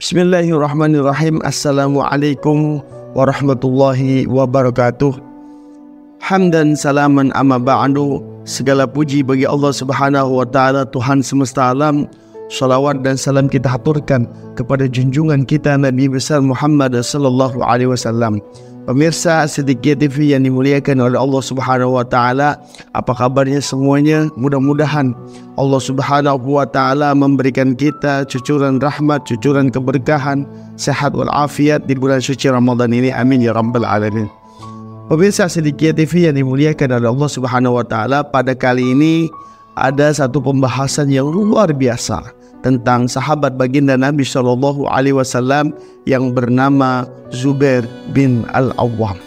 Bismillahirrahmanirrahim. Assalamualaikum warahmatullahi wabarakatuh. Hamdan salaman amma ba'du. Segala puji bagi Allah Subhanahu wa taala, Tuhan semesta alam. Salawat dan salam kita haturkan kepada junjungan kita Nabi besar Muhammad sallallahu alaihi wasallam. Pemirsa Siddiqiyah TV yang dimuliakan oleh Allah Subhanahu wa taala, apa kabarnya semuanya? Mudah-mudahan Allah Subhanahu wa taala memberikan kita cucuran rahmat, cucuran keberkahan, sehat walafiat di bulan suci Ramadan ini. Amin ya rabbal alamin. Pemirsa Siddiqiyah TV yang dimuliakan oleh Allah Subhanahu wa taala, pada kali ini ada satu pembahasan yang luar biasa tentang sahabat baginda Nabi Shallallahu Alaihi Wasallam yang bernama Zubair bin Al-Awwam.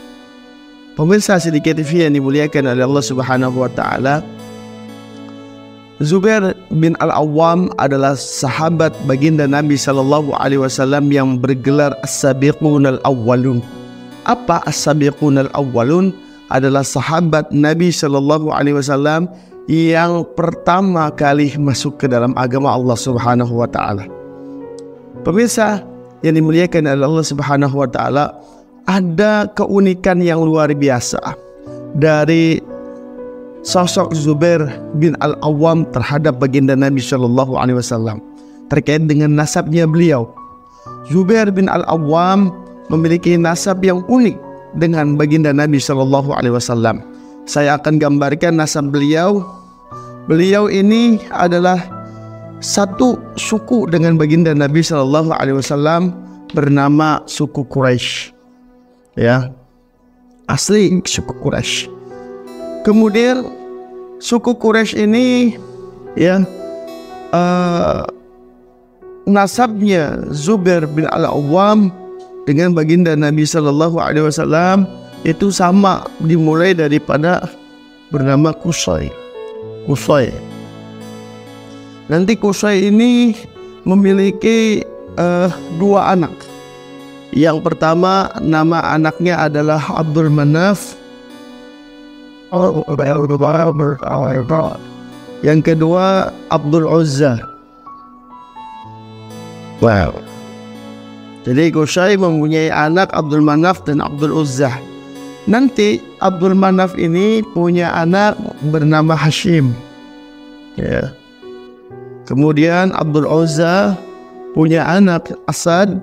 Pemirsa Siddiqiyah TV yang dimuliakan oleh Allah Subhanahu wa taala, Zubair bin Al-Awwam adalah sahabat baginda Nabi Shallallahu Alaihi Wasallam yang bergelar As-Sabiqun Al-Awwalun. Apa As-Sabiqun Al-Awwalun? Adalah sahabat Nabi Shallallahu Alaihi Wasallam yang pertama kali masuk ke dalam agama Allah Subhanahu wa taala. Pemirsa yang dimuliakan oleh Allah Subhanahu wa taala, ada keunikan yang luar biasa dari sosok Zubair bin Al-Awwam terhadap baginda Nabi Shallallahu alaihi wasallam terkait dengan nasabnya beliau. Zubair bin Al-Awwam memiliki nasab yang unik dengan baginda Nabi Shallallahu alaihi wasallam. Saya akan gambarkan nasab beliau. Beliau ini adalah satu suku dengan baginda Nabi Shallallahu Alaihi Wasallam, bernama suku Quraisy. Ya, asli suku Quraisy. Kemudian suku Quraisy ini, ya, nasabnya Zubair bin Al-Awwam dengan baginda Nabi Shallallahu Alaihi Wasallam itu sama, dimulai daripada bernama Qusay. Nanti Qusay ini memiliki dua anak. Yang pertama, nama anaknya adalah Abdul Manaf. Yang kedua, Abdul Uzza. Wow. Jadi Qusay mempunyai anak Abdul Manaf dan Abdul Uzza. Nanti Abdul Manaf ini punya anak bernama Hashim. Ya. Kemudian Abdul Uzza punya anak Asad.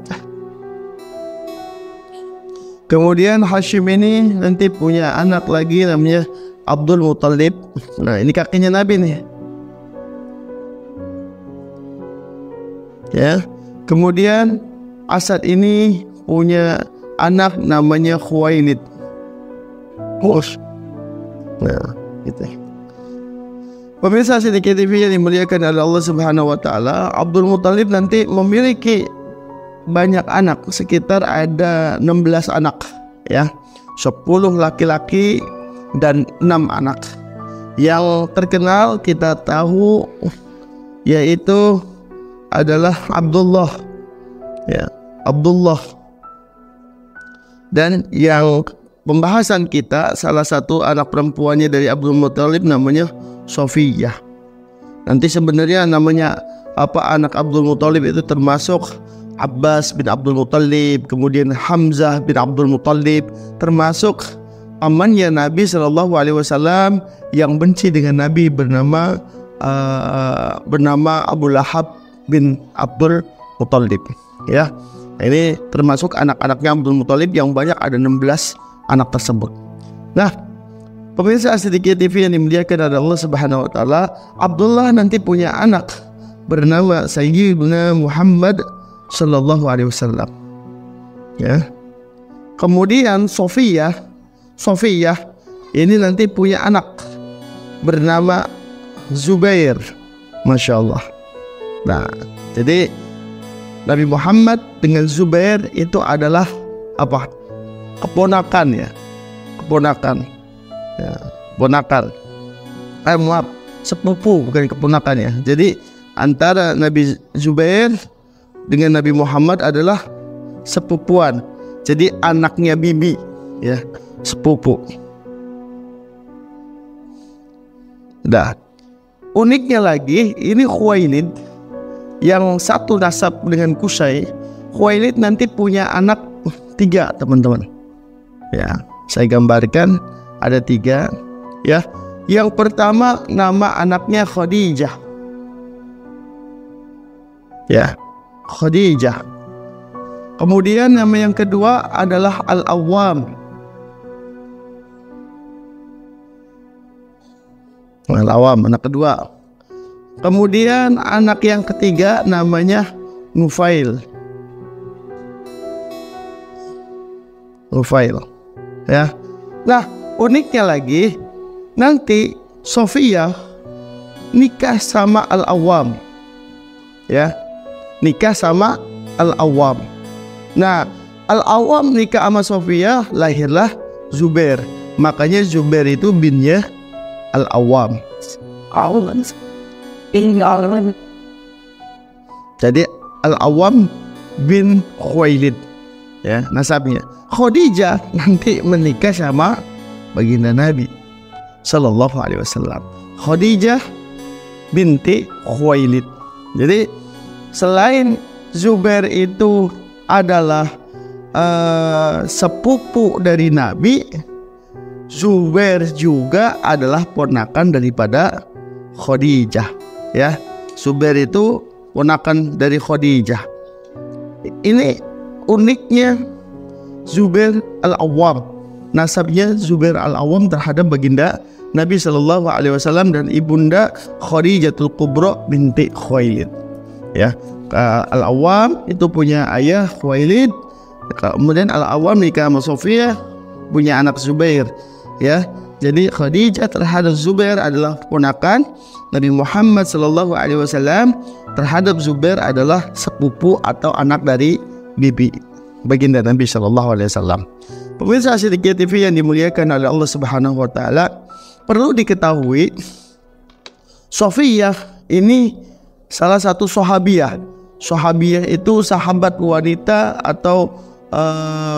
Kemudian Hashim ini nanti punya anak lagi namanya Abdul Muttalib. Nah, ini kakinya Nabi nih. Ya. Kemudian Asad ini punya anak namanya Khuwailid. Nah, gitu. Pemirsa Siddiqiyah TV yang dimuliakan oleh Allah Subhanahu wa taala, Abdul Muttalib nanti memiliki banyak anak, sekitar ada 16 anak, ya. 10 laki-laki dan 6 anak. Yang terkenal kita tahu yaitu adalah Abdullah. Ya, Abdullah. Dan yang pembahasan kita, salah satu anak perempuannya dari Abdul Muttalib namanya Sofiyah. Nanti sebenarnya namanya apa, anak Abdul Muttalib itu termasuk Abbas bin Abdul Muttalib, kemudian Hamzah bin Abdul Muttalib, termasuk pamannya Nabi Shallallahu Alaihi Wasallam yang benci dengan Nabi bernama Abu Lahab bin Abdul Muttalib. Ya, ini termasuk anak-anaknya Abdul Muttalib yang banyak, ada 16 anak tersebut. Nah, pemirsa Siddiqiyah TV yang dimuliakan oleh Allah Subhanahu wa taala, Abdullah nanti punya anak bernama Sayyidina Muhammad sallallahu alaihi wasallam. Ya. Kemudian Sofiyah ini nanti punya anak bernama Zubair. Masya Allah. Nah, jadi Nabi Muhammad dengan Zubair itu adalah apa? Keponakan, ya. Keponakan. Ya, ponakan. Maaf, sepupu bukan keponakan ya. Jadi antara Nabi Zubair dengan Nabi Muhammad adalah sepupuan. Jadi anaknya bibi ya, sepupu. Dah. Uniknya lagi, ini Khuwailid yang satu nasab dengan Qusay. Khuwailid nanti punya anak 3 teman-teman. Ya, saya gambarkan ada 3 ya. Yang pertama nama anaknya Khadijah. Ya, Khadijah. Kemudian nama yang kedua adalah Al-Awwam. Al-Awwam anak kedua. Kemudian anak yang ketiga namanya Nufail. Nufail. Ya. Nah, uniknya lagi nanti Sofia nikah sama Al-Awwam. Ya. Nikah sama Al-Awwam. Nah, Al-Awwam nikah sama Sofia, lahirlah Zubair. Makanya Zubair itu binnya Al-Awwam. Jadi Al-Awwam bin Khuwailid ya nasabnya. Khadijah nanti menikah sama baginda Nabi sallallahu alaihi wasallam. Khadijah binti Khuwailid. Jadi selain Zubair itu adalah sepupu dari Nabi, Zubair juga adalah ponakan daripada Khadijah ya. Zubair itu ponakan dari Khadijah. Ini uniknya Zubair Al-Awwam. Nasabnya Zubair Al-Awwam terhadap baginda Nabi sallallahu alaihi wasallam dan ibunda Khadijatul Kubra binti Khuwailid. Ya, Al-Awwam itu punya ayah Khuwailid. Kemudian Al-Awwam nikah sama Sofia, punya anak Zubair. Ya, jadi Khadijah terhadap Zubair adalah ponakan. Nabi Muhammad sallallahu alaihi wasallam terhadap Zubair adalah sepupu atau anak dari bibi baginda Nabi sallallahu alaihi wasallam. Pemirsa Asy-Syiddikiyah TV yang dimuliakan oleh Allah Subhanahu wa taala, perlu diketahui Sofiyah ini salah satu sahabiyah. Sahabiyah itu sahabat wanita atau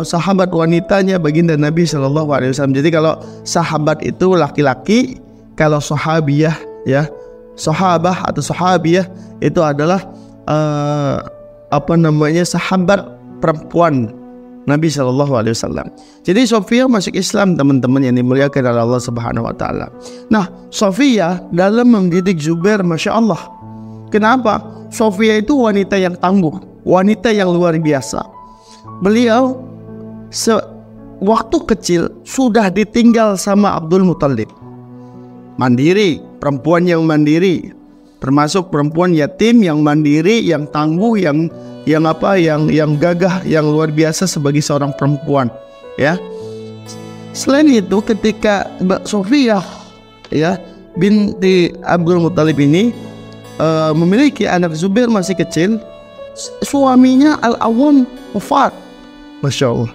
sahabat wanitanya baginda Nabi sallallahu alaihi wasallam. Jadi kalau sahabat itu laki-laki, kalau sahabiyah ya, sahabah atau sahabiyah itu adalah sahabat perempuan Nabi sallallahu alaihi wasallam. Jadi Sofiyah masuk Islam teman-teman yang dimuliakan oleh Allah Subhanahu wa taala. Nah, Sofiyah dalam mendidik Zubair, masya Allah. Kenapa? Sofiyah itu wanita yang tangguh, wanita yang luar biasa. Beliau waktu kecil sudah ditinggal sama Abdul Muthalib. Mandiri, perempuan yang mandiri, termasuk perempuan yatim yang mandiri, yang tangguh, yang gagah, yang luar biasa sebagai seorang perempuan. Ya. Selain itu, ketika Mbak Sofiyah ya binti Abdul Muthalib ini memiliki anak Zubair masih kecil, suaminya Al-Awwam wafat. Masya Allah,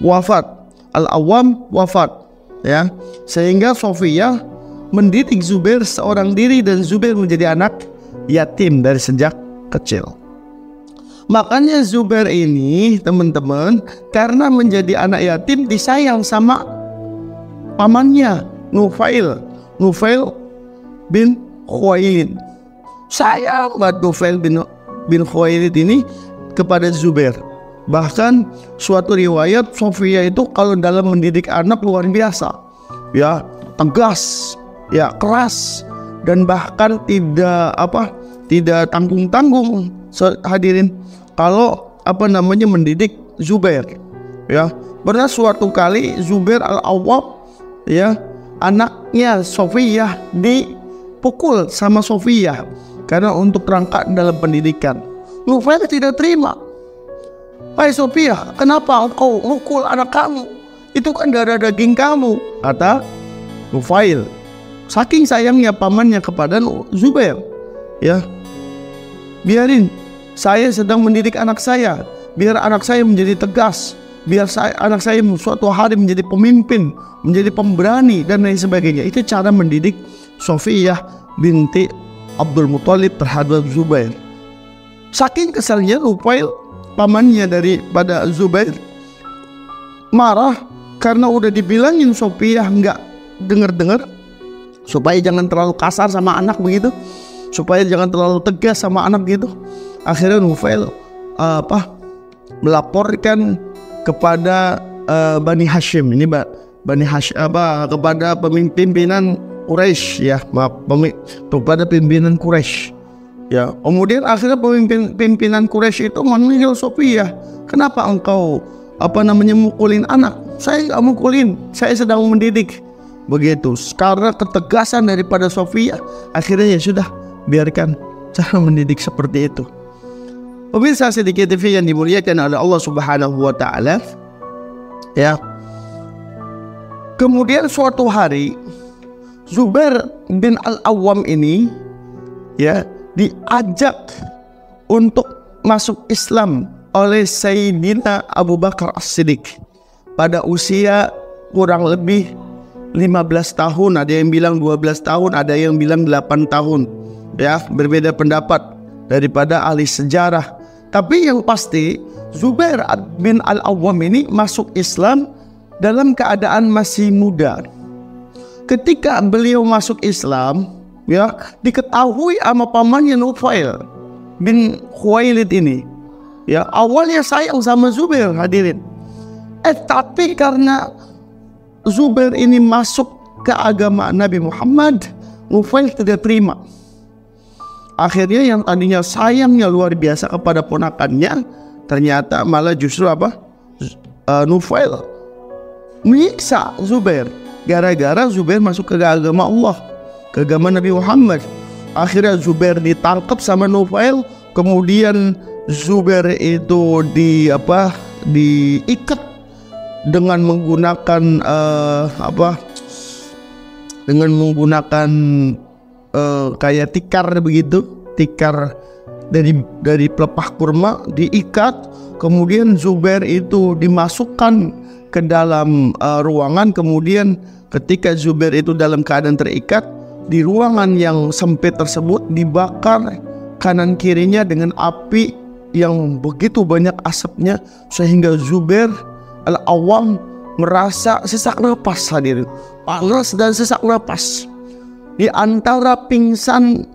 wafat. Al-Awwam wafat ya, sehingga Sofiyah mendidik Zubair seorang diri dan Zubair menjadi anak yatim dari sejak kecil. Makanya Zubair ini teman-teman, karena menjadi anak yatim disayang sama pamannya Nufail bin Khuwailid. Sayang banget Nufail bin Khuwailid ini kepada Zubair. Bahkan suatu riwayat Sofiyah itu kalau dalam mendidik anak luar biasa, ya tegas, ya keras, dan bahkan tidak tanggung-tanggung hadirin kalau mendidik Zubair. Ya, pernah suatu kali Zubair Al-Awwam ya, anaknya Sofiyah dipukul sama Sofiyah karena untuk rangka dalam pendidikan. Nufail tidak terima. "Hai Sofiyah, kenapa engkau mukul anak kamu? Itu kan darah daging kamu," kata Nufail. Saking sayangnya pamannya kepada Zubair, ya, biarin saya sedang mendidik anak saya, biar anak saya menjadi tegas, biar anak saya suatu hari menjadi pemimpin, menjadi pemberani dan lain sebagainya. Itu cara mendidik Sofiyah binti Abdul Muthalib terhadap Zubair. Saking kesalnya Nufail, pamannya daripada Zubair, marah karena udah dibilangin Sofiyah nggak dengar-dengar, supaya jangan terlalu kasar sama anak begitu, supaya jangan terlalu tegas sama anak gitu. Akhirnya Nufail melaporkan kepada Bani Hashim, ini Bani Hashim kepada pimpinan Quraisy, ya maaf, kepada pimpinan Quraisy, ya. Kemudian akhirnya pimpinan Quraisy itu memanggil Sofiyah, kenapa engkau mukulin anak? Saya nggak mukulin, saya sedang mendidik. Begitu, karena ketegasan daripada Sofiyah, akhirnya ya sudah, biarkan cara mendidik seperti itu. Pemirsa sedikit TV yang dimuliakan oleh Allah Subhanahu wa taala, ya. Kemudian suatu hari Zubair bin Al-Awwam ini, ya, diajak untuk masuk Islam oleh Sayyidina Abu Bakar As-Siddiq pada usia kurang lebih 15 tahun, ada yang bilang 12 tahun, ada yang bilang 8 tahun, ya, berbeda pendapat daripada ahli sejarah. Tapi yang pasti Zubair bin Al-Awwam ini masuk Islam dalam keadaan masih muda. Ketika beliau masuk Islam, ya, diketahui sama pamannya Nufail bin Khuwailid ini, ya, awalnya sayang sama Zubair, hadirin. Tapi karena Zubair ini masuk ke agama Nabi Muhammad, Nufail tidak terima. Akhirnya yang tadinya sayangnya luar biasa kepada ponakannya, ternyata malah justru Nufail menyiksa Zubair gara-gara Zubair masuk ke agama Allah, ke agama Nabi Muhammad. Akhirnya Zubair ditangkap sama Nufail, kemudian Zubair itu diikat dengan menggunakan kayak tikar begitu, tikar dari pelepah kurma, diikat. Kemudian Zubair itu dimasukkan ke dalam ruangan. Kemudian ketika Zubair itu dalam keadaan terikat, di ruangan yang sempit tersebut dibakar kanan kirinya dengan api yang begitu banyak asapnya, sehingga Zubair Al-Awwam merasa sesak napas, hadirin, panas dan sesak napas. Di antara pingsan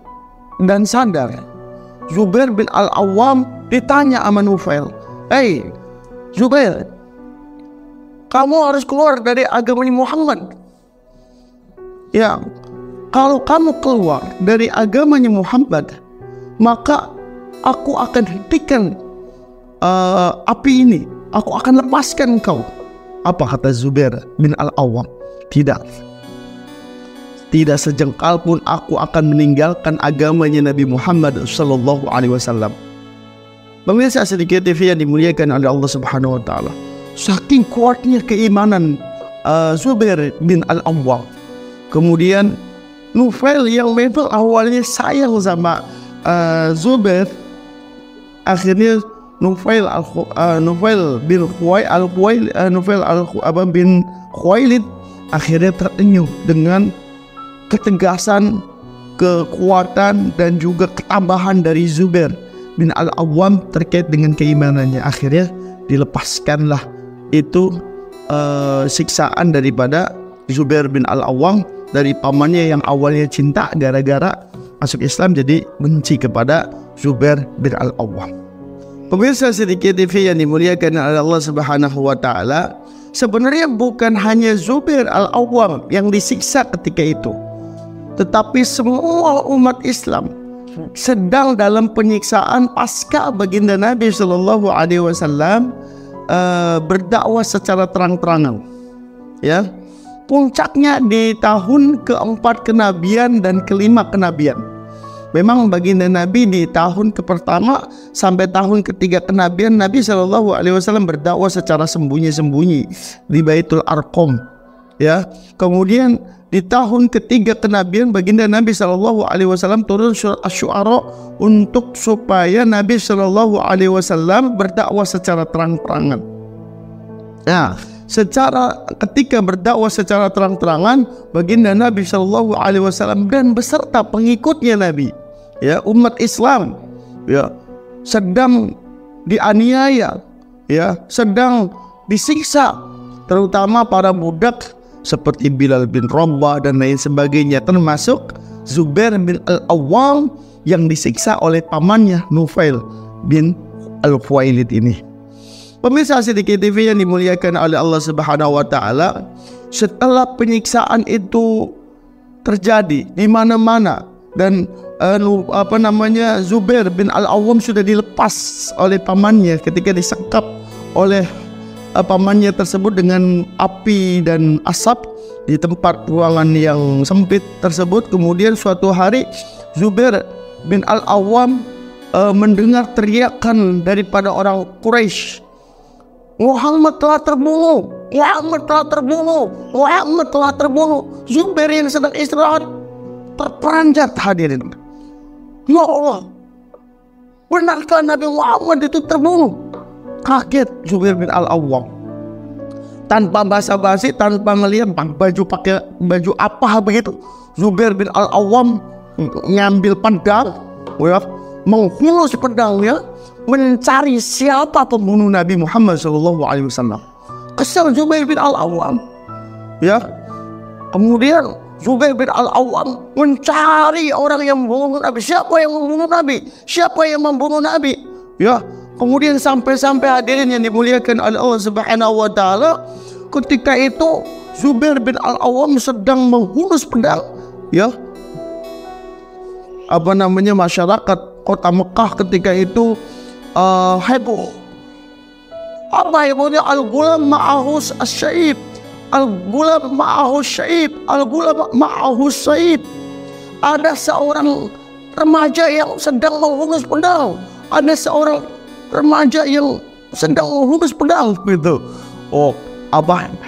dan sadar, Zubair bin Al-Awwam ditanya sama Nufail, "Hei Zubair, kamu harus keluar dari agama Muhammad. Ya, kalau kamu keluar dari agamanya Muhammad, maka aku akan hentikan api ini. Aku akan lepaskan engkau." Apa kata Zubair bin Al-Awwam? Tidak sejengkal pun aku akan meninggalkan agamanya Nabi Muhammad sallallahu alaihi wasallam. Pemirsa sedikit TV yang dimuliakan oleh Allah Subhanahu wa taala, saking kuatnya keimanan Zubair bin Al-Awwam. Kemudian Nufail yang memang awalnya sayang sama Zubair, akhirnya Nufail bin Khuwailid akhirnya terenyuh dengan ketegasan, kekuatan, dan juga ketambahan dari Zubair bin Al-Awwam terkait dengan keimanannya. Akhirnya dilepaskanlah itu siksaan daripada Zubair bin Al-Awwam dari pamannya yang awalnya cinta, gara-gara masuk Islam jadi benci kepada Zubair bin Al-Awwam. Pemirsa sedikit TV yang dimuliakan oleh Allah Subhanahu wa taala, sebenarnya bukan hanya Zubair Al-Awwam yang disiksa ketika itu, tetapi semua umat Islam sedang dalam penyiksaan pasca baginda Nabi Shallallahu Alaihi Wasallam berdakwah secara terang-terangan. Ya, puncaknya di tahun keempat kenabian dan kelima kenabian. Memang baginda Nabi di tahun pertama sampai tahun ketiga kenabian, Nabi Shallallahu Alaihi Wasallam berdakwah secara sembunyi-sembunyi di Baitul Arqam. Ya, kemudian di tahun ketiga kenabian baginda Nabi Shallallahu Alaihi Wasallam turun surat Asy-Syu'ara untuk supaya Nabi Shallallahu Alaihi Wasallam berdakwah secara terang-terangan. Nah, ketika berdakwah secara terang-terangan, baginda Nabi Shallallahu Alaihi Wasallam dan beserta pengikutnya Nabi, ya, umat Islam, ya, sedang dianiaya, ya, sedang disiksa, terutama para budak seperti Bilal bin Rabah dan lain sebagainya, termasuk Zubair bin Al-Awwam yang disiksa oleh pamannya Nufail bin Al-Khuwailid ini. Pemirsa Siddiqiyah TV yang dimuliakan oleh Allah Subhanahu wa taala, setelah penyiksaan itu terjadi di mana-mana dan Zubair bin Al-Awwam sudah dilepas oleh pamannya ketika disekap oleh pamannya tersebut dengan api dan asap di tempat ruangan yang sempit tersebut. Kemudian suatu hari Zubair bin Al-Awwam mendengar teriakan daripada orang Quraisy, Muhammad telah terbunuh, Muhammad telah terbunuh, Muhammad telah terbunuh. Zubair yang sedang istirahat terperanjat, hadirin. Ya Allah, benarkah Nabi Muhammad itu terbunuh? Kaget Zubair bin Al-Awwam. Tanpa basa-basi, tanpa melihat pakai baju apa begitu, Zubair bin Al-Awwam ngambil pedang, ya, menghulus pedangnya, mencari siapa pembunuh Nabi Muhammad SAW. Kesal Zubair bin Al-Awwam, ya. Kemudian Zubair bin Al-Awwam mencari orang yang membunuh Nabi. Siapa yang membunuh Nabi? Siapa yang membunuh Nabi? Ya. Kemudian sampai-sampai hadirin yang dimuliakan oleh Allah Subhanahu wa taala, ketika itu Zubair bin Al-Awwam sedang menghunus pedang, ya. Masyarakat kota Mekah ketika itu heboh. Apa hebohnya? Al-Ghulam ma'ahus as-syaib, Al-Ghulam ma'ahus syaib, Al-Ghulam ma'ahus syaib. Ada seorang remaja yang sedang menghunus pedang. Ada seorang remaja yang sedang menghunus pedang, gitu. Oh,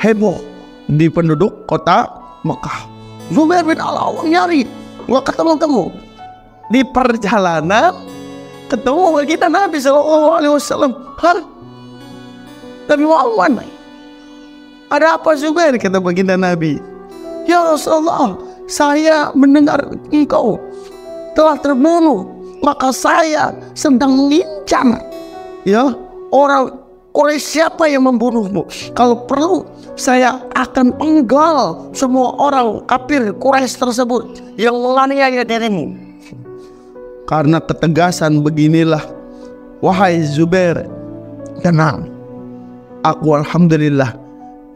heboh di penduduk kota Mekah. Zubair bin Al-Awwam nyari, nggak ketemu. Di perjalanan ketemu kita Nabi SAW. Nabi Muhammad, ada apa Zubair? Kata baginda Nabi, ya Rasulullah, saya mendengar engkau telah terbunuh, maka saya sedang mengincar, ya, orang siapa yang membunuhmu. Kalau perlu saya akan penggal semua orang kafir Quraisy tersebut yang menganiaya dirimu. Karena ketegasan beginilah, wahai Zubair, tenang. Aku alhamdulillah,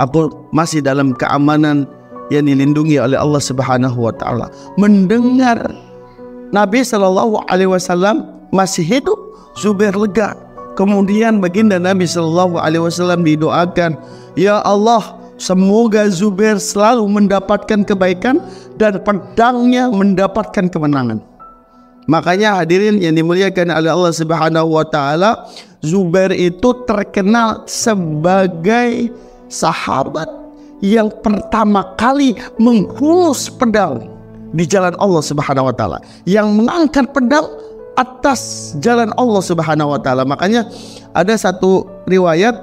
aku masih dalam keamanan yang dilindungi oleh Allah Subhanahu wa taala. Mendengar Nabi Shallallahu Alaihi Wasallam masih hidup, Zubair lega. Kemudian baginda Nabi Shallallahu Alaihi Wasallam didoakan, ya Allah, semoga Zubair selalu mendapatkan kebaikan dan pedangnya mendapatkan kemenangan. Makanya hadirin yang dimuliakan oleh Allah Subhanahu wa taala, Zubair itu terkenal sebagai sahabat yang pertama kali menghunus pedang di jalan Allah Subhanahu wa taala, yang mengangkat pedang atas jalan Allah Subhanahu wa taala. Makanya ada satu riwayat,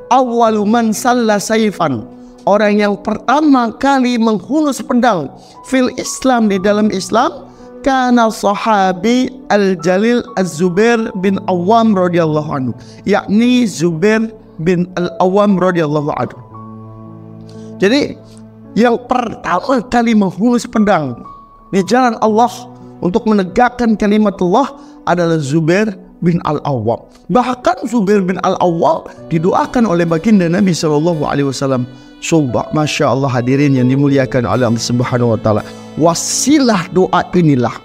awwalu man salla saifan, orang yang pertama kali menghunus pedang fil Islam, di dalam Islam, kana sahabi al-jalil Az-Zubair bin Awwam radhiyallahu anhu, yakni Zubair bin Al-Awwam radhiyallahu anhu. Jadi yang pertama kali menghunus pedang di jalan Allah untuk menegakkan kalimat Allah adalah Zubair bin Al-Awwam. Bahkan Zubair bin Al-Awwam didoakan oleh baginda Nabi Shallallahu Alaihi Wasallam. Masya Allah hadirin yang dimuliakan oleh Allah Subhanahu wa taala. Wasilah doa inilah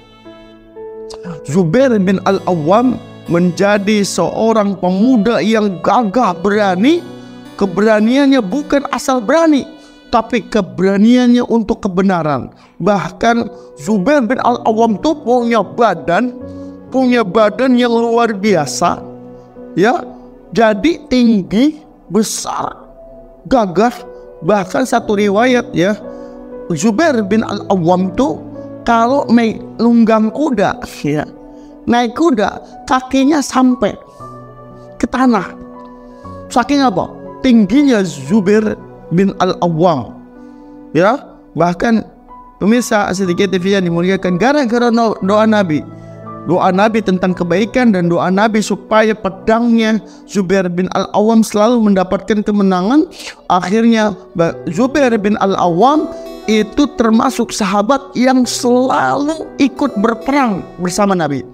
Zubair bin Al-Awwam menjadi seorang pemuda yang gagah berani. Keberaniannya bukan asal berani, tapi keberaniannya untuk kebenaran. Bahkan Zubair bin Al-Awwam itu punya badan yang luar biasa, ya. Jadi tinggi, besar, gagah. Bahkan satu riwayat, ya, Zubair bin Al-Awwam itu kalau nunggang kuda, ya, naik kuda, kakinya sampai ke tanah. Saking apa? Tingginya Zubair bin Al-Awwam. Ya, bahkan pemirsa sedikit TV yang dimuliakan, gara-gara doa Nabi tentang kebaikan dan doa Nabi supaya pedangnya Zubair bin Al-Awwam selalu mendapatkan kemenangan, akhirnya Zubair bin Al-Awwam itu termasuk sahabat yang selalu ikut berperang bersama Nabi.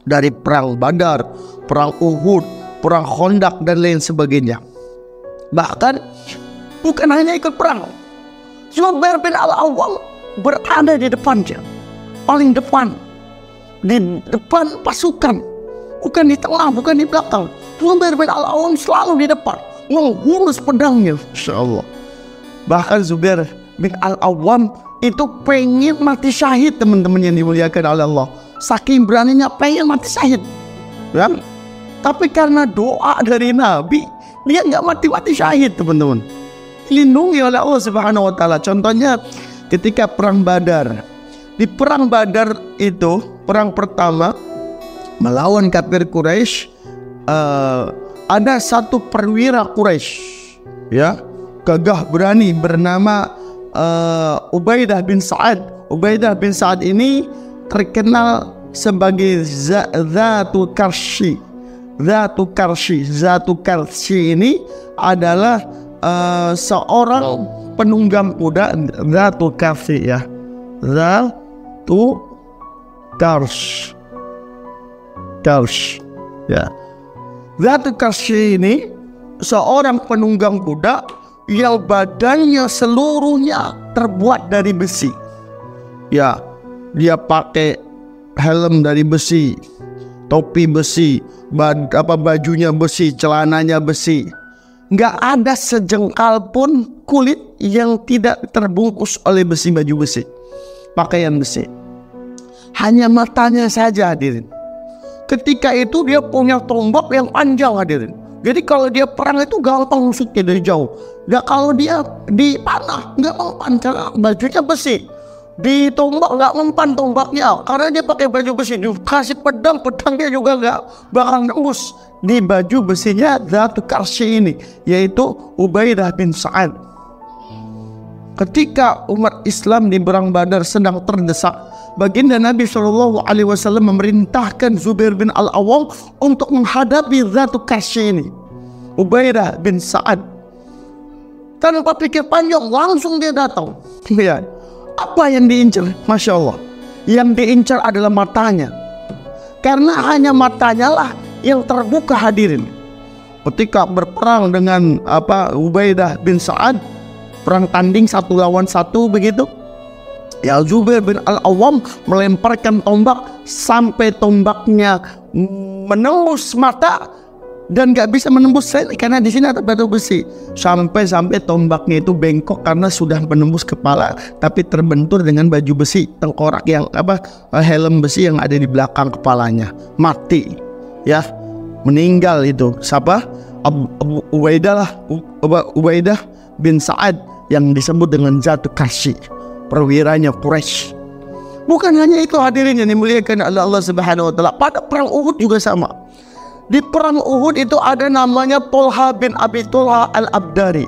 Dari perang Badar, perang Uhud, perang Khandaq dan lain sebagainya. Bahkan bukan hanya ikut perang, Zubair bin Al-Awwam berada di depannya, paling depan, di depan pasukan, bukan di tengah, bukan di belakang. Zubair bin Al-Awwam selalu di depan, mengurus pedangnya. Insyaallah. Bahkan Zubair bin Al-Awwam itu pengen mati syahid, teman-teman yang dimuliakan oleh Allah. Saking beraninya pengen mati syahid, ya? Tapi karena doa dari Nabi, dia nggak mati syahid, teman-teman. Dilindungi oleh Allah Subhanahu wa Ta'ala. Contohnya ketika perang Badar. Di perang Badar itu, perang pertama melawan kafir Quraisy, ada satu perwira Quraisy, ya, gagah berani, bernama Ubaidah bin Sa'ad. Ubaidah bin Sa'ad ini terkenal sebagai Zatu Karshi. Zatu Karshi ini adalah seorang penunggang kuda. Zatu Karshi, ya, Zatu Karsh, ya. Zatu Karshi ini seorang penunggang kuda yang badannya seluruhnya terbuat dari besi. Ya, dia pakai helm dari besi, topi besi, bajunya besi, celananya besi. Nggak ada sejengkal pun kulit yang tidak terbungkus oleh besi, baju besi, pakaian besi. Hanya matanya saja, hadirin. Ketika itu dia punya tombak yang panjang, hadirin. Jadi kalau dia perang itu gampang musuhnya dari jauh. Nggak, kalau dia di panah nggak mempan karena bajunya besi. Di tombak nggak mempan tombaknya karena dia pakai baju besi. Dikasih pedangnya juga nggak bakal nembus di baju besinya Zatu Karshi ini, yaitu Ubaidah bin Sa'ad. Ketika umat Islam di perang Badar sedang terdesak, baginda Nabi SAW memerintahkan Zubair bin Al-Awwam untuk menghadapi Zatu Karshi ini, Ubaidah bin Sa'ad. Tanpa pikir panjang langsung dia datang. Ya. Apa yang diincar? Masya Allah, yang diincar adalah matanya, karena hanya matanya lah yang terbuka, hadirin. Ketika berperang dengan Ubaidah bin Sa'ad, perang tanding 1 lawan 1 begitu, ya, Zubair bin Al-Awwam melemparkan tombak sampai tombaknya menembus mata dan gak bisa menembus karena di sini ada batu besi, sampai tombaknya itu bengkok karena sudah menembus kepala, tapi terbentur dengan baju besi, tengkorak yang helm besi yang ada di belakang kepalanya, mati, ya, meninggal. Itu siapa? Ubaidah bin Sa'ad yang disebut dengan Zatu Karshi, perwiranya Quraisy. Bukan hanya itu, hadirin yang dimuliakan oleh Allah Subhanahu wa Ta'ala, pada perang Uhud juga sama. Di perang Uhud itu ada namanya Tolha bin Abi Tolha Al-Abdari.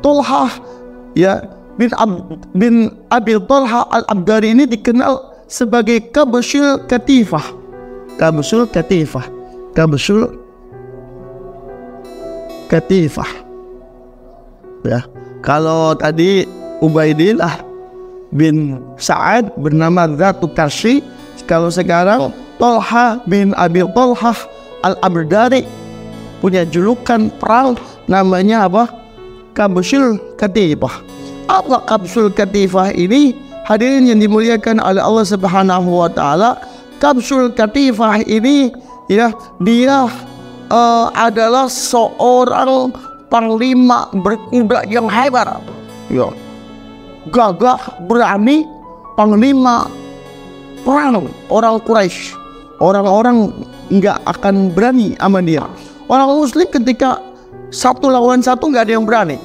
Tolha, ya, bin Abi Tolha Al-Abdari ini dikenal sebagai Kabsyul Katifah. Ya, kalau tadi Ubaidillah bin Sa'ad bernama Zatu Karshi, kalau sekarang Tolha bin Abi Tolha Al-Abdari punya julukan perang namanya apa? Kabsyul Katifah. Apa Kabsyul Katifah ini? Hadirin yang dimuliakan oleh Allah Subhanahu wa Ta'ala, Kabsyul Katifah ini, ya, dia adalah seorang panglima berkuda yang hebat, ya, gagah berani, panglima perang orang Quraisy. Orang-orang nggak akan berani sama dia. Orang Muslim ketika 1 lawan 1 nggak ada yang berani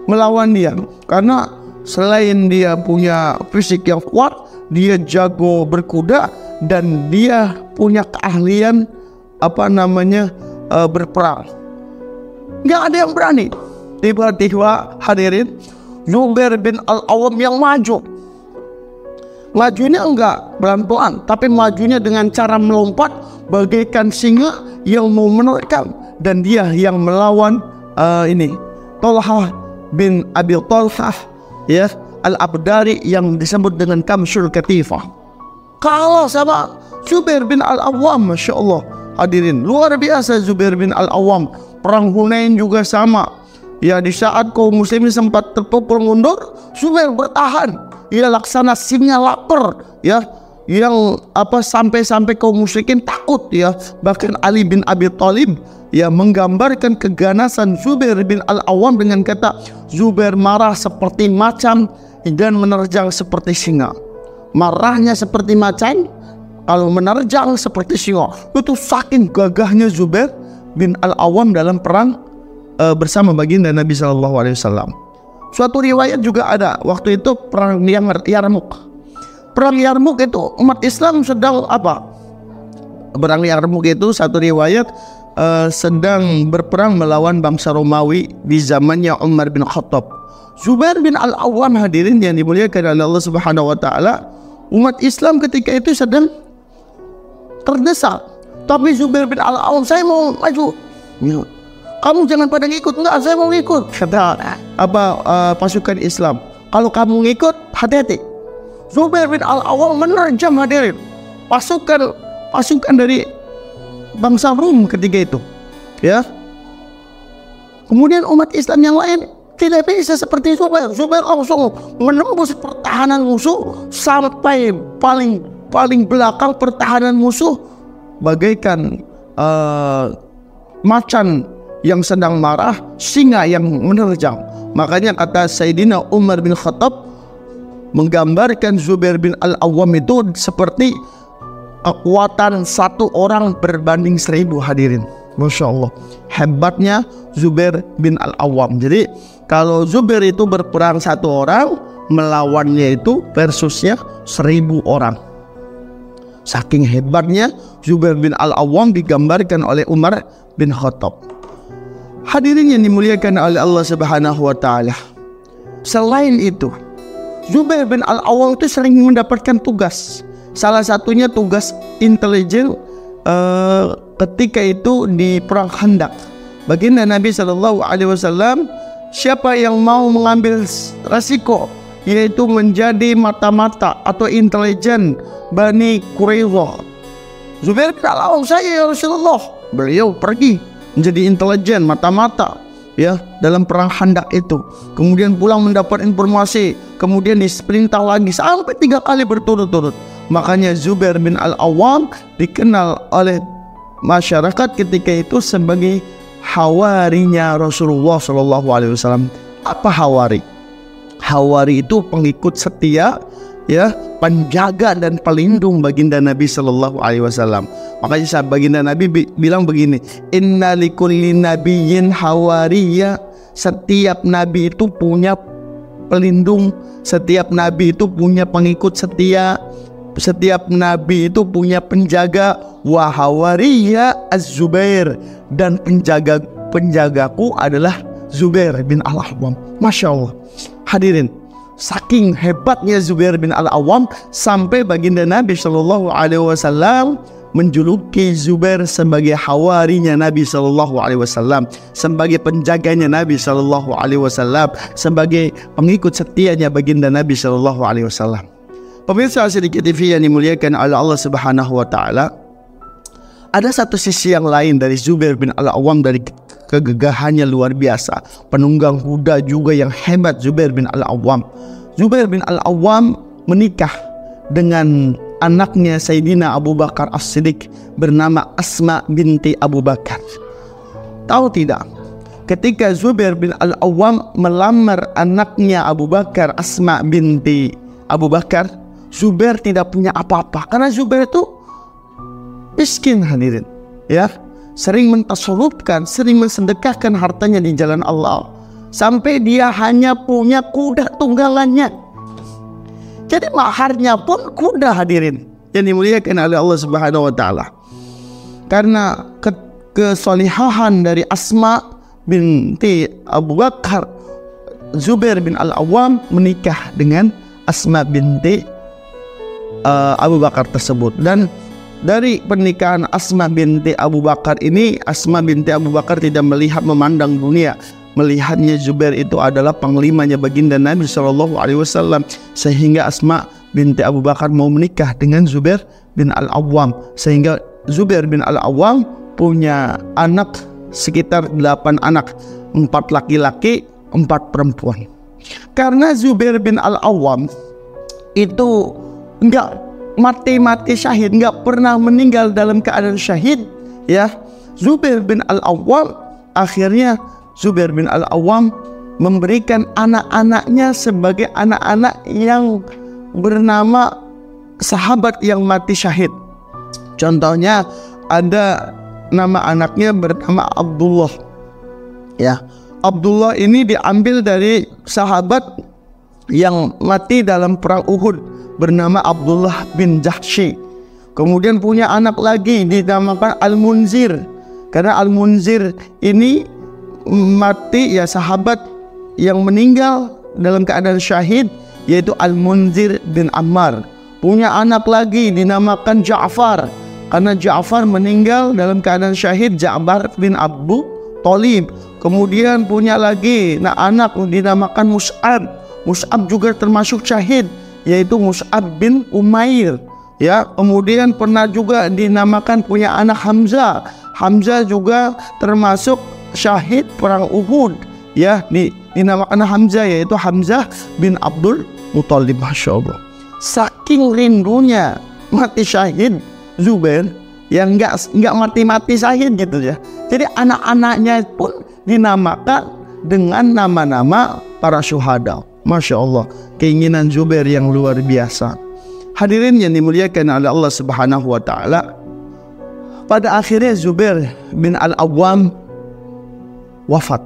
melawan dia, karena selain dia punya fisik yang kuat, dia jago berkuda dan dia punya keahlian berperang. Nggak ada yang berani. Tiba-tiba hadirin, Zubair bin Al-Awwam yang maju. Majunya enggak pelan-pelan, tapi majunya dengan cara melompat bagaikan singa yang mau menerkam, dan dia yang melawan Talha bin Abi Talha, ya, Al-Abdari, yang disebut dengan Kamsul Katifah. Kalah sama Zubair bin Al-Awwam. Masya Allah hadirin, luar biasa Zubair bin Al-Awwam. Perang Hunain juga sama, ya, di saat kaum muslimin sempat terpukul mundur, Zubair bertahan. Ia laksana singa lapar, ya, yang sampai kaum musyrikin takut, ya. Bahkan Ali bin Abi Thalib, ya, menggambarkan keganasan Zubair bin Al-Awwam dengan kata, Zubair marah seperti macan dan menerjang seperti singa. Marahnya seperti macan, kalau menerjang seperti singa. Itu saking gagahnya Zubair bin Al-Awwam dalam perang bersama baginda Nabi SAW. Suatu riwayat juga ada, waktu itu perang Yarmuk. Perang Yarmuk itu umat Islam sedang Perang Yarmuk itu satu riwayat sedang berperang melawan bangsa Romawi di zamannya Umar bin Khattab. Zubair bin Al-Awwam hadirin yang dimuliakan oleh Allah Subhanahu wa taala, umat Islam ketika itu sedang terdesak. Tapi Zubair bin Al-Awwam, saya mau maju. Kamu jangan pada ngikut. Enggak, saya mau ngikut, kata pasukan Islam. Kalau kamu ngikut, hati-hati. Zubair bin Al-Awwam menerjam hadirin pasukan dari bangsa Rum ketika itu, ya. Kemudian umat Islam yang lain tidak bisa seperti Zubair. Zubair langsung menembus pertahanan musuh sampai paling belakang pertahanan musuh, bagaikan macan yang sedang marah, singa yang menerjang. Makanya kata Sayyidina Umar bin Khattab menggambarkan Zubair bin Al-Awwam itu seperti kekuatan satu orang berbanding 1000 hadirin. Masya Allah, hebatnya Zubair bin Al-Awwam. Jadi kalau Zubair itu berperang satu orang, melawannya itu versusnya 1000 orang. Saking hebatnya Zubair bin Al-Awwam digambarkan oleh Umar bin Khattab. Hadirin yang dimuliakan oleh Allah Subhanahu wa taala. Selain itu, Zubair bin Al-Awwam itu sering mendapatkan tugas. Salah satunya tugas intelijen ketika itu di perang Khandaq. Baginda Nabi SAW, siapa yang mau mengambil resiko, yaitu menjadi mata-mata atau intelijen Bani Quraidah. Zubair bin Al-Awwam, saya ya Rasulullah. Beliau pergi menjadi intelijen mata-mata, ya, dalam perang Khandaq itu. Kemudian pulang mendapat informasi, kemudian diperintah lagi sampai 3 kali berturut-turut. Makanya Zubair bin Al-Awwam dikenal oleh masyarakat ketika itu sebagai hawarinya Rasulullah SAW. Apa hawari? Hawari itu pengikut setia, ya, penjaga dan pelindung baginda Nabi SAW. Makanya sahabat baginda Nabi bilang begini, inna likulli nabiyyin hawariya. Setiap nabi itu punya pelindung, setiap nabi itu punya pengikut setia, setiap nabi itu punya penjaga. Wa hawariya az-Zubair, dan penjagaku adalah Zubair bin Al-Awwam. Masya Allah hadirin, saking hebatnya Zubair bin Al-Awwam sampai baginda Nabi SAW menjuluki Zubair sebagai hawarinya Nabi SAW, sebagai penjaganya Nabi SAW, sebagai pengikut setianya baginda Nabi SAW. Pemirsa Sedikit TV yang dimuliakan oleh Allah Subhanahu wa taala, ada satu sisi yang lain dari Zubair bin Al-Awwam, dari kegagahannya luar biasa, penunggang kuda juga yang hebat Zubair bin Al-Awwam. Zubair bin Al-Awwam menikah dengan anaknya Sayyidina Abu Bakar As-Siddiq bernama Asma binti Abu Bakar. Tahu tidak, ketika Zubair bin Al-Awwam melamar anaknya Abu Bakar, Asma binti Abu Bakar, Zubair tidak punya apa-apa karena Zubair itu miskin hadirin, ya, sering mentasarrufkan, sering mensedekahkan hartanya di jalan Allah, sampai dia hanya punya kuda tunggangannya. Jadi maharnya pun kuda hadirin yang dimuliakan oleh Allah Subhanahu wa taala. Karena kesolihahan dari Asma, binti Abu Bakar, Zubair bin Al-Awwam menikah dengan Asma binti Abu Bakar tersebut. Dan dari pernikahan Asma binti Abu Bakar ini, Asma binti Abu Bakar tidak melihat memandang dunia, melihatnya Zubair itu adalah panglimanya baginda Nabi SAW, sehingga Asma binti Abu Bakar mau menikah dengan Zubair bin Al-Awwam, sehingga Zubair bin Al-Awwam punya anak sekitar 8 anak, 4 laki-laki, 4 perempuan. Karena Zubair bin Al-Awwam itu enggak mati syahid, nggak pernah meninggal dalam keadaan syahid, ya, Zubair bin Al-Awwam akhirnya Zubair bin Al-Awwam memberikan anak-anaknya sebagai anak-anak yang bernama sahabat yang mati syahid. Contohnya ada nama anaknya bernama Abdullah, ya. Abdullah ini diambil dari sahabat yang mati dalam perang Uhud bernama Abdullah bin Jahsy. Kemudian punya anak lagi dinamakan Al-Munzir, karena Al-Munzir ini mati, ya, sahabat yang meninggal dalam keadaan syahid, yaitu Al-Munzir bin Ammar. Punya anak lagi dinamakan Ja'far, karena Ja'far meninggal dalam keadaan syahid, Ja'far bin Abu Thalib. Kemudian punya lagi anak dinamakan Mus'ab. Mus'ab juga termasuk syahid, yaitu Mus'ab bin Umair, ya. Kemudian pernah juga dinamakan punya anak Hamzah. Hamzah juga termasuk syahid perang Uhud, ya, dinamakan Hamzah, yaitu Hamzah bin Abdul Muthalib. Masya Allah, saking rindunya mati syahid Zubair, yang nggak mati syahid gitu, ya. Jadi anak-anaknya pun dinamakan dengan nama-nama para syuhada. Masya Allah, keinginan Zubair yang luar biasa. Hadirin yang dimuliakan oleh Allah Subhanahu wa Ta'ala, pada akhirnya Zubair bin Al-Awwam wafat.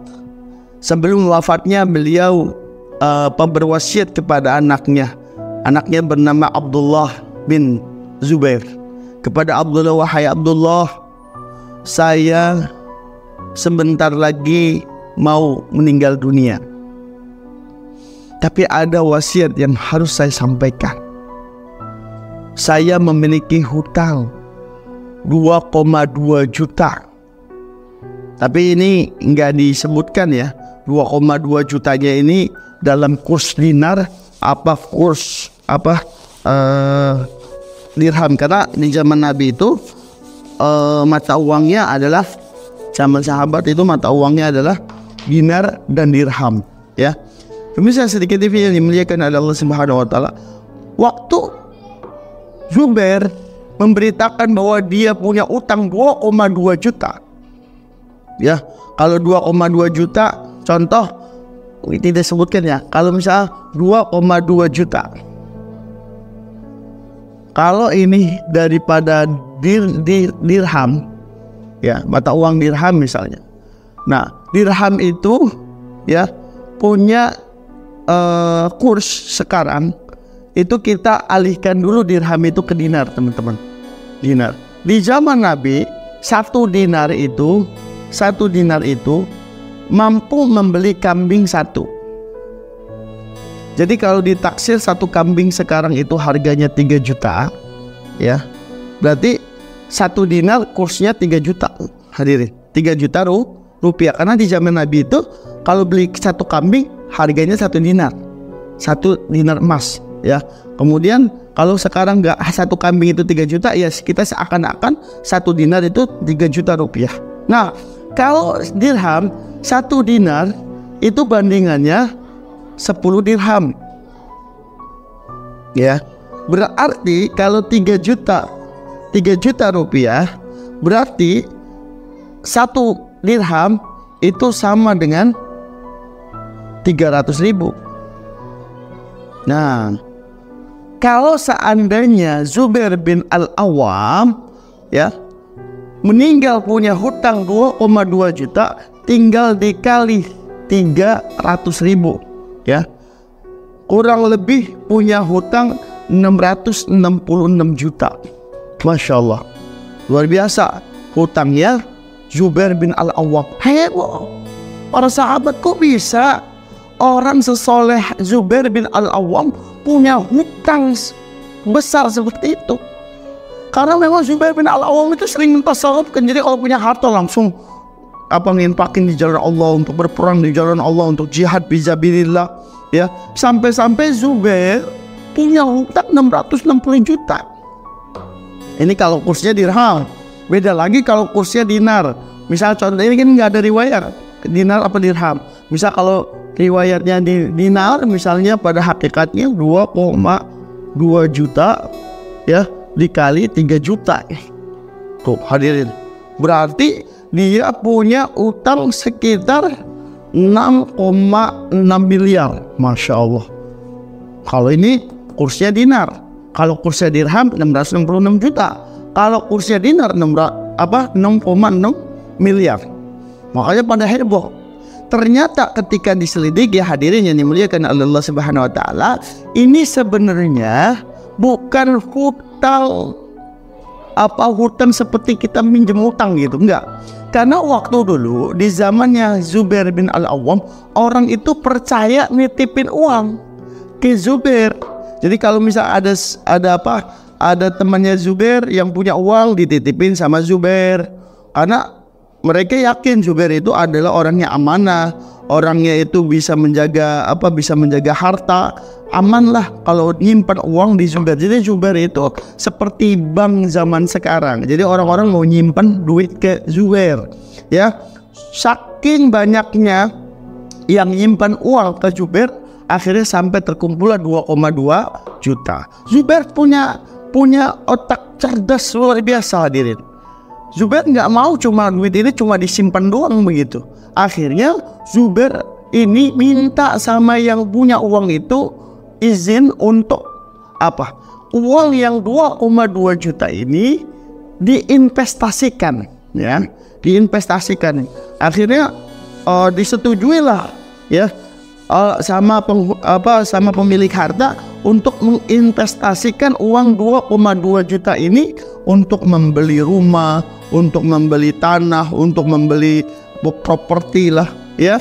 Sebelum wafatnya beliau berwasiat kepada anaknya bernama Abdullah bin Zubair. Kepada Abdullah, wahai Abdullah, saya sebentar lagi mau meninggal dunia, tapi ada wasiat yang harus saya sampaikan. Saya memiliki hutang 2,2 juta. Tapi ini enggak disebutkan, ya. 2,2 jutanya ini dalam kurs dinar dirham. Karena di zaman Nabi itu mata uangnya adalah, zaman sahabat itu mata uangnya adalah dinar dan dirham, ya. Pemirsa sedikit TV yang dimuliakan oleh Allah Subhanahu wa Ta'ala, waktu Zubair memberitakan bahwa dia punya utang 2,2 juta, ya. Kalau 2,2 juta, contoh tidak sebutkan, ya. Kalau misalnya 2,2 juta, kalau ini daripada dirham, ya, mata uang dirham misalnya. Nah, dirham itu, ya, punya kurs sekarang itu kita alihkan dulu dirham itu ke dinar, teman-teman. Dinar. Di zaman Nabi, satu dinar itu mampu membeli kambing satu. Jadi kalau ditaksir satu kambing sekarang itu harganya 3 juta, ya. Berarti satu dinar kursnya 3 juta. Hadirin, 3 juta rupiah. Karena di zaman Nabi itu kalau beli satu kambing harganya 1 dinar emas, ya. Kemudian kalau sekarang nggak satu kambing itu 3 juta, ya kita seakan-akan satu dinar itu 3 juta rupiah. Nah, kalau dirham, satu dinar itu bandingannya 10 dirham, ya. Berarti kalau 3 juta rupiah, berarti satu dirham itu sama dengan 300.000. Nah, kalau seandainya Zubair bin Al-Awwam, ya, meninggal punya hutang 2,2 juta, tinggal dikali 300.000, ya, kurang lebih punya hutang 666 juta. Masya Allah, luar biasa hutangnya Zubair bin Al-Awwam. Heboh, para sahabat, kok bisa orang sesoleh Zubair bin Al-Awwam punya hutang besar seperti itu? Karena memang Zubair bin Al-Awwam itu sering mentasawufkan, jadi kalau punya harta langsung nginfakin di jalan Allah, untuk berperang di jalan Allah, untuk jihad fisabilillah, ya. Sampai-sampai Zubair punya hutang 660 juta. Ini kalau kursnya dirham. Beda lagi kalau kursnya dinar. Misal contoh ini kan nggak ada riwayat dinar apa dirham. Misal kalau riwayatnya di dinar, misalnya pada hakikatnya 2,2 juta, ya, dikali 3 juta. Tuh hadirin, berarti dia punya utang sekitar 6,6 miliar. Masya Allah. Kalau ini kursnya dinar. Kalau kursnya dirham 666 juta. Kalau kursnya dinar 6,6 miliar. Makanya pada heboh. Ternyata ketika diselidiki, hadirin yang dimuliakan Allah Subhanahu wa taala, ini sebenarnya bukan hutang seperti kita minjem utang gitu, enggak. Karena waktu dulu di zamannya Zubair bin Al-Awwam, orang itu percaya nitipin uang ke Zubair. Jadi kalau misal ada temannya Zubair yang punya uang, dititipin sama Zubair. Karena mereka yakin Zubair itu adalah orangnya amanah, orangnya itu bisa menjaga harta, aman lah kalau nyimpan uang di Zubair. Jadi Zubair itu seperti bank zaman sekarang. Jadi orang-orang mau nyimpan duit ke Zubair, ya. Saking banyaknya yang nyimpan uang ke Zubair, akhirnya sampai terkumpul 2,2 juta. Zubair punya otak cerdas luar biasa, hadirin. Zubair nggak mau cuma duit ini cuma disimpan doang begitu. Akhirnya Zubair ini minta sama yang punya uang itu izin untuk uang yang 2,2 juta ini diinvestasikan, ya, diinvestasikan. Akhirnya disetujui lah, ya, sama pemilik harta untuk menginvestasikan uang 2,2 juta ini untuk membeli rumah, untuk membeli tanah, untuk membeli properti lah, ya.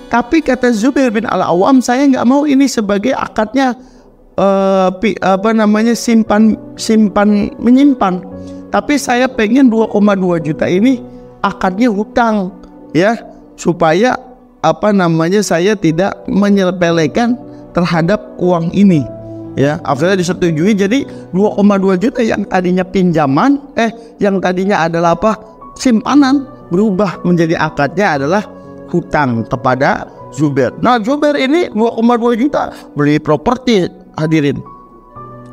Tapi kata Zubair bin Al-Awwam, saya nggak mau ini sebagai akadnya simpan menyimpan. Tapi saya pengen 2,2 juta ini akadnya hutang, ya, supaya saya tidak menyepelekan terhadap uang ini, ya. Akhirnya disetujui. Jadi 2,2 juta yang tadinya pinjaman, yang tadinya adalah simpanan, berubah menjadi akadnya adalah hutang kepada Zubair. Nah, Zubair ini 2,2 juta beli properti, hadirin,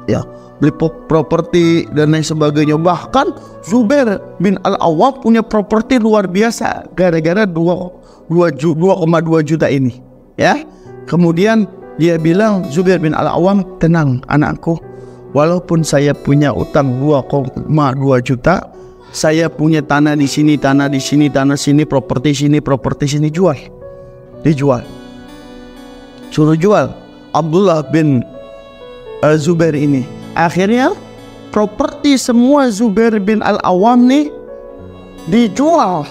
ya, beli properti dan lain sebagainya. Bahkan Zubair bin Al-Awwam punya properti luar biasa gara-gara 2,2 juta ini, ya. Kemudian dia bilang, Zubair bin Al-Awwam, tenang anakku, walaupun saya punya utang 2,2 juta, saya punya tanah di sini, tanah di sini, tanah sini, properti sini, dijual. Suruh jual Abdullah bin Zubair ini. Akhirnya properti semua Zubair bin Al-Awwam nih dijual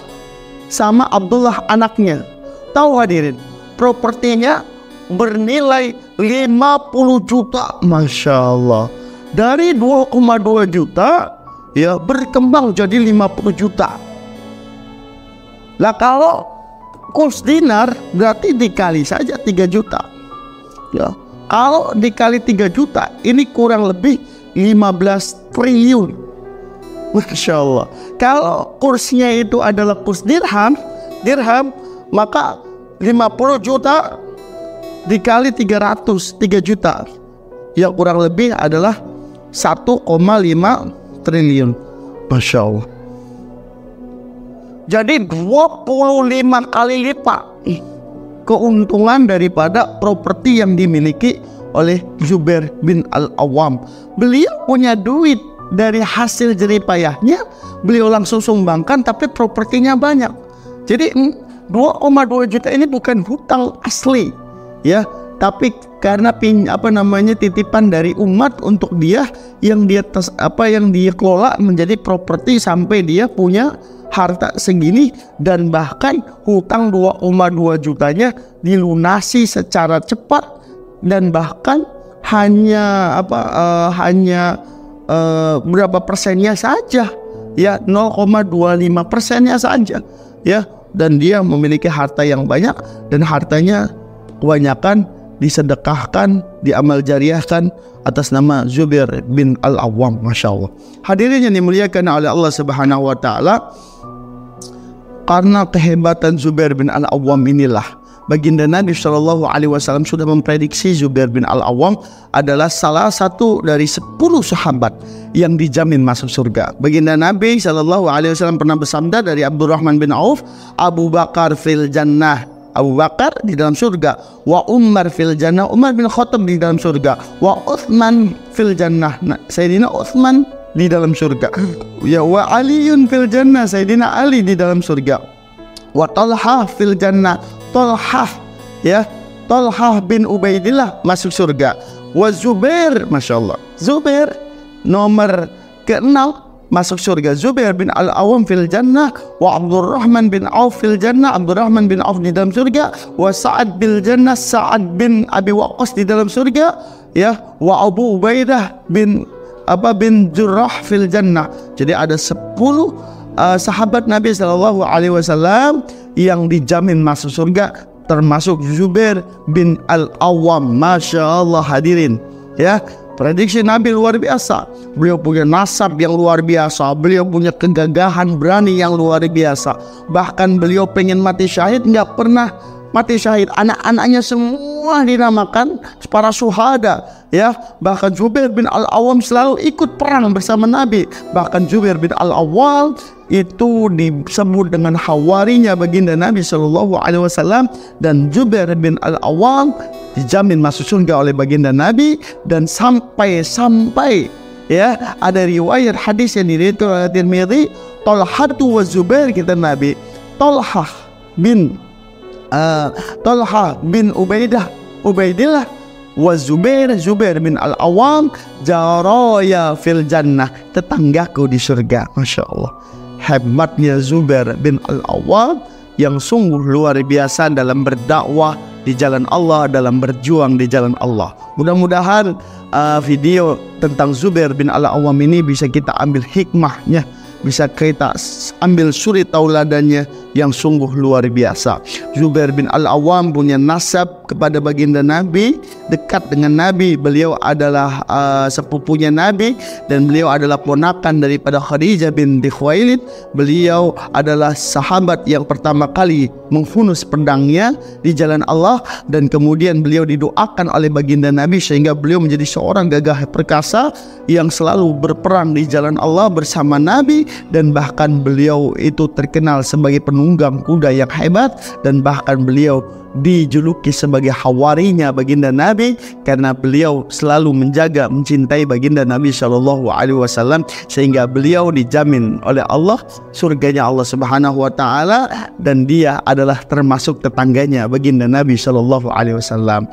sama Abdullah anaknya. Tahu hadirin, propertinya bernilai 50 juta. Masya Allah. Dari 2,2 juta, ya, berkembang jadi 50 juta. Lah kalau kurs dinar berarti dikali saja 3 juta, ya. Kalau dikali 3 juta, ini kurang lebih 15 triliun. Masya Allah. Kalau kursnya itu adalah kurs dirham, maka 50 juta dikali 3 juta, yang kurang lebih adalah 1,5 triliun. Masya Allah. Jadi 25 kali lipat keuntungan daripada properti yang dimiliki oleh Zubair bin Al-Awwam. Beliau punya duit dari hasil jeripayahnya, beliau langsung sumbangkan, tapi propertinya banyak. Jadi 2,2 juta ini bukan hutang asli, ya, tapi karena titipan dari umat untuk dia yang dia kelola menjadi properti sampai dia punya harta segini dan bahkan hutang 2,2 jutanya dilunasi secara cepat dan bahkan hanya berapa persennya saja, ya 0,25%-nya saja, ya. Dan dia memiliki harta yang banyak dan hartanya kebanyakan disedekahkan, diamal jariahkan atas nama Zubair bin Al-Awwam. Masya Allah. Hadirin yang dimuliakan oleh Allah Subhanahu wa Ta'ala, karena kehebatan Zubair bin Al-Awwam inilah baginda Nabi Shallallahu Alaihi Wasallam sudah memprediksi Zubair bin Al-Awwam adalah salah satu dari 10 sahabat yang dijamin masuk surga. Baginda Nabi Shallallahu Alaihi Wasallam pernah bersabda dari Abdurrahman bin Auf, Abu Bakar fil jannah, Abu Bakar di dalam surga, wa Umar fil jannah, Umar bin Khattab di dalam surga, wa Uthman fil jannah, Sayyidina Uthman di dalam surga, ya, wa Aliun fil jannah, Sayyidina Ali di dalam surga, wa Talha fil jannah, Talha, ya, Talha bin Ubaidillah masuk surga, wa Zubair, Masya Allah, Zubair nomor ke-6 masuk surga, Zubair bin Al-Awwam fil jannah, wa Abdurrahman bin Auf fil jannah, Abdurrahman bin Auf di dalam surga, wa Sa'ad bil jannah, Sa'ad bin Abi Waqqas di dalam surga, ya, wa Abu Ubaidah bin Jarrah fil jannah. Jadi ada 10 sahabat Nabi Shallallahu Alaihi Wasallam yang dijamin masuk surga, termasuk Zubair bin Al-Awwam. Masya Allah hadirin, ya. Prediksi Nabi luar biasa. Beliau punya nasab yang luar biasa, beliau punya kegagahan berani yang luar biasa. Bahkan beliau pengen mati syahid, nggak pernah mati syahid. Anak-anaknya semua dinamakan para syuhada, ya. Bahkan Zubair bin Al-Awwam selalu ikut perang bersama Nabi. Bahkan Zubair bin Al-Awwam itu disebut dengan hawarinya baginda Nabi Shallallahu Alaihi Wasallam, dan Zubair bin Al-Awwam dijamin masuk surga oleh baginda Nabi. Dan sampai ya ada riwayat hadis yang diriwayatkan oleh Tirmidzi, Talha wa Zubair, kata Nabi, Talha bin Ubaidillah wa Zubair bin Al-Awwam jaraya fil jannah, tetanggaku di surga. Masya Allah, hebatnya Zubair bin Al-Awwam yang sungguh luar biasa dalam berdakwah di jalan Allah, dalam berjuang di jalan Allah. Mudah-mudahan video tentang Zubair bin Al-Awwam ini bisa kita ambil hikmahnya, bisa kita ambil suri tauladannya yang sungguh luar biasa. Zubair bin Al-Awwam punya nasab kepada baginda Nabi, dekat dengan Nabi. Beliau adalah sepupunya Nabi, dan beliau adalah ponakan daripada Khadijah binti Khuwailid. Beliau adalah sahabat yang pertama kali menghunus pedangnya di jalan Allah, dan kemudian beliau didoakan oleh baginda Nabi sehingga beliau menjadi seorang gagah perkasa yang selalu berperang di jalan Allah bersama Nabi. Dan bahkan beliau itu terkenal sebagai penunggang kuda yang hebat, dan bahkan beliau dijuluki sebagai hawarinya baginda Nabi karena beliau selalu menjaga, mencintai baginda Nabi Shallallahu Alaihi Wasallam, sehingga beliau dijamin oleh Allah surganya Allah Subhanahu Wa Taala, dan dia adalah termasuk tetangganya baginda Nabi Shallallahu Alaihi Wasallam.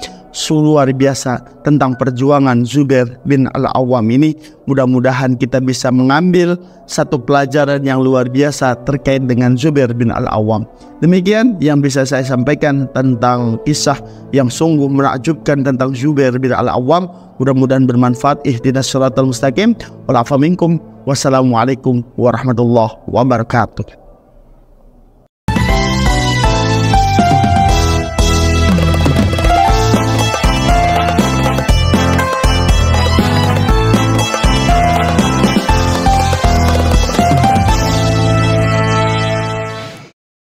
Luar biasa tentang perjuangan Zubair bin Al-Awwam ini. Mudah-mudahan kita bisa mengambil satu pelajaran yang luar biasa terkait dengan Zubair bin Al-Awwam. Demikian yang bisa saya sampaikan tentang kisah yang sungguh menakjubkan tentang Zubair bin Al-Awwam. Mudah-mudahan bermanfaat. Ihdinas shiratal mustaqim. Wal afa minkum. Wassalamualaikum warahmatullahi wabarakatuh.